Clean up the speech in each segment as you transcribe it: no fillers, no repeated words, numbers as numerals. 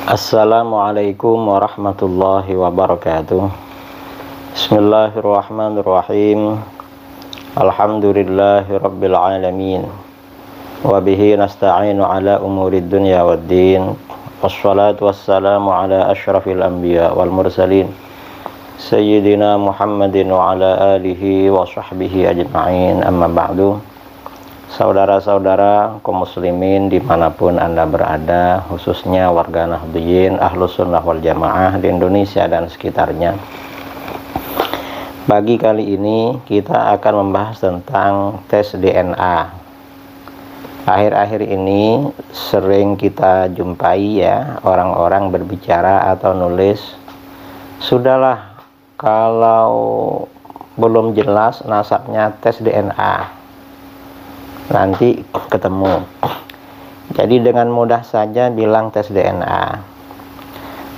Assalamualaikum warahmatullahi wabarakatuh. Bismillahirrahmanirrahim. Alhamdulillahi rabbil alamin. Wabihi nasta'inu ala umurid dunya waddin. Wassalatu wassalamu ala ashrafil anbiya wal mursalin Sayyidina Muhammadin wa ala alihi wa sahbihi ajma'in. Amma ba'du. Saudara-saudara kaum muslimin dimanapun Anda berada, khususnya warga Nahdliyin Ahlus Sunnah wal Jamaah di Indonesia dan sekitarnya. Pagi kali ini kita akan membahas tentang tes DNA. Akhir-akhir ini sering kita jumpai ya, orang-orang berbicara atau nulis, sudahlah kalau belum jelas nasabnya tes DNA, nanti ketemu. Jadi dengan mudah saja bilang tes DNA.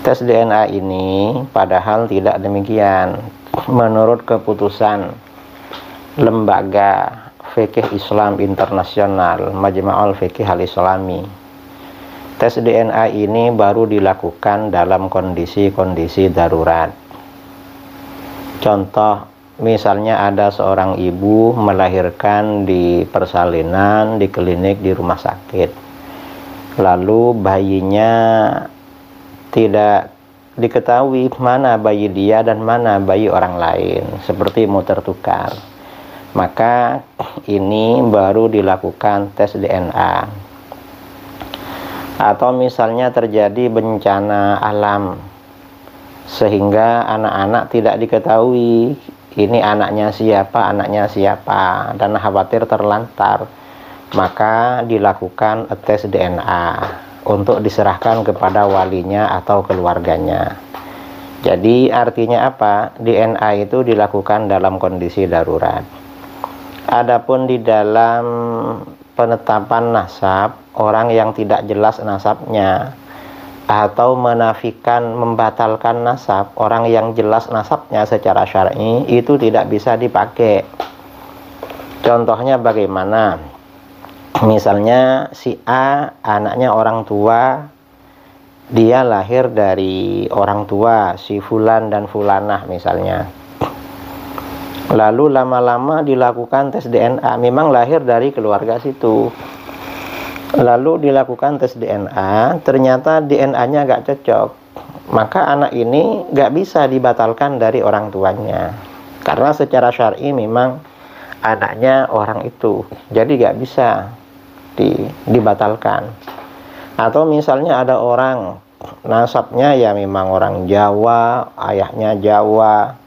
Tes DNA ini padahal tidak demikian. Menurut keputusan Lembaga Fikih Islam Internasional, Majma'ul Fikih Al-Islami, tes DNA ini baru dilakukan dalam kondisi-kondisi darurat. Contoh, misalnya ada seorang ibu melahirkan di persalinan, di klinik, di rumah sakit. Lalu bayinya tidak diketahui mana bayi dia dan mana bayi orang lain, seperti mau tertukar. Maka ini baru dilakukan tes DNA. Atau misalnya terjadi bencana alam, sehingga anak-anak tidak diketahui ini anaknya siapa, dan khawatir terlantar, maka dilakukan tes DNA untuk diserahkan kepada walinya atau keluarganya. Jadi artinya apa? DNA itu dilakukan dalam kondisi darurat. Adapun di dalam penetapan nasab, orang yang tidak jelas nasabnya atau menafikan, membatalkan nasab, orang yang jelas nasabnya secara syar'i itu tidak bisa dipakai. Contohnya bagaimana? Misalnya si A anaknya orang tua, dia lahir dari orang tua si fulan dan fulanah misalnya. Lalu lama-lama dilakukan tes DNA, memang lahir dari keluarga situ. Lalu dilakukan tes DNA, ternyata DNA-nya gak cocok. Maka anak ini gak bisa dibatalkan dari orang tuanya, karena secara syar'i memang anaknya orang itu, jadi gak bisa dibatalkan. Atau misalnya ada orang nasabnya ya memang orang Jawa, ayahnya Jawa,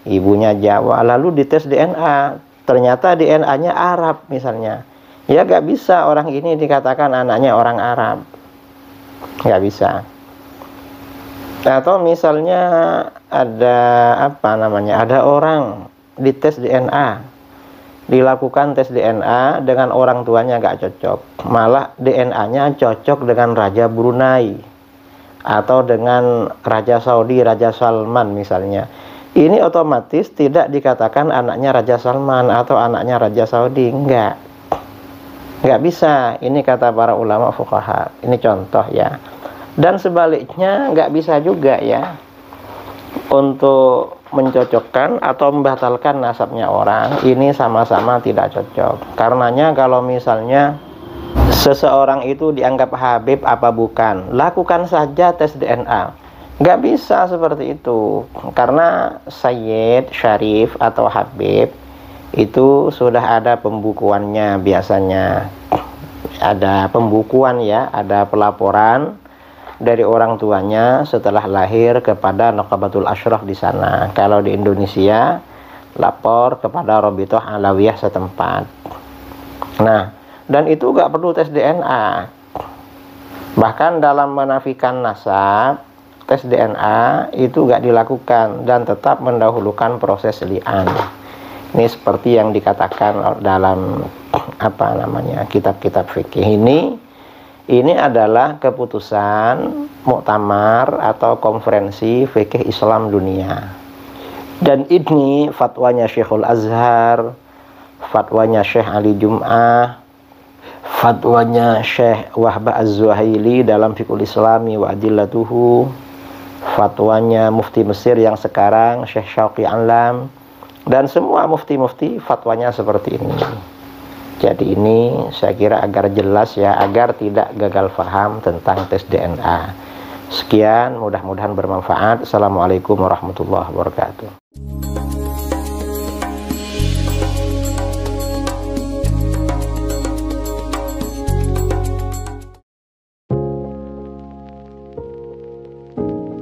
ibunya Jawa, lalu dites DNA, ternyata DNA-nya Arab misalnya. Ya gak bisa orang ini dikatakan anaknya orang Arab, gak bisa. Atau misalnya ada ada orang dites DNA, dilakukan tes DNA dengan orang tuanya gak cocok, malah DNA-nya cocok dengan Raja Brunei atau dengan Raja Saudi, Raja Salman misalnya. Ini otomatis tidak dikatakan anaknya Raja Salman atau anaknya Raja Saudi, nggak bisa. Ini kata para ulama fuqaha, ini contoh ya. Dan sebaliknya nggak bisa juga ya untuk mencocokkan atau membatalkan nasabnya orang, ini sama-sama tidak cocok. Karenanya kalau misalnya seseorang itu dianggap Habib apa bukan, lakukan saja tes DNA. Nggak bisa seperti itu, karena Sayyid, Syarif atau Habib itu sudah ada pembukuannya. Biasanya ada pembukuan ya, ada pelaporan dari orang tuanya setelah lahir kepada Nuqabatul Ashraf di sana. Kalau di Indonesia lapor kepada Rabithah Alawiyah setempat. Nah, dan itu gak perlu tes DNA. Bahkan dalam menafikan nasab, tes DNA itu gak dilakukan dan tetap mendahulukan proses li'an. Ini seperti yang dikatakan dalam kitab-kitab fikih ini adalah keputusan muktamar atau konferensi fikih Islam dunia. Dan ini fatwanya Syekhul Azhar, fatwanya Syekh Ali Jum'ah, fatwanya Syekh Wahbah Az-Zuhaili dalam Fiqhul Islami wa Adillatuhu, fatwanya mufti Mesir yang sekarang Syekh Syauqi Alam, dan semua mufti-mufti fatwanya seperti ini. Jadi ini saya kira agar jelas ya, agar tidak gagal paham tentang tes DNA. Sekian, mudah-mudahan bermanfaat. Assalamualaikum warahmatullahi wabarakatuh.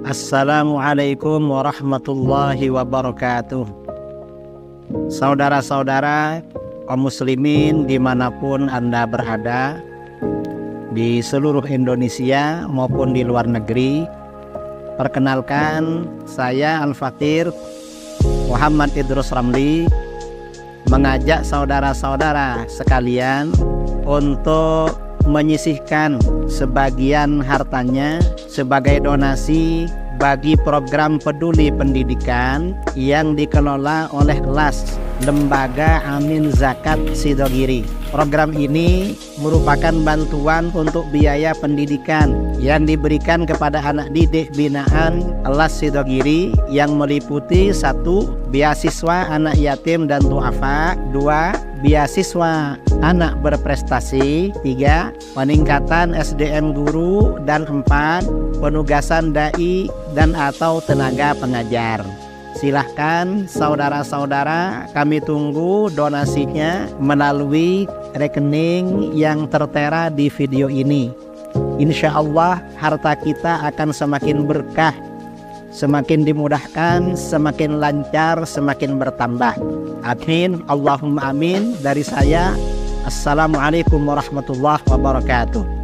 Assalamualaikum warahmatullahi wabarakatuh. Saudara-saudara kaum muslimin dimanapun Anda berada, di seluruh Indonesia maupun di luar negeri, perkenalkan saya Al-Fakir Muhammad Idrus Ramli mengajak saudara-saudara sekalian untuk menyisihkan sebagian hartanya sebagai donasi bagi program peduli pendidikan yang dikelola oleh LAS, Lembaga Amin Zakat Sidogiri. Program ini merupakan bantuan untuk biaya pendidikan yang diberikan kepada anak didik binaan LAS Sidogiri yang meliputi 1. Beasiswa anak yatim dan duafa, 2. Beasiswa anak berprestasi, 3. Peningkatan SDM guru, dan 4. Penugasan dai dan atau tenaga pengajar. Silahkan saudara-saudara, kami tunggu donasinya melalui rekening yang tertera di video ini. Insya Allah harta kita akan semakin berkah, semakin dimudahkan, semakin lancar, semakin bertambah. Amin, Allahumma amin. Dari saya, Assalamualaikum warahmatullahi wabarakatuh.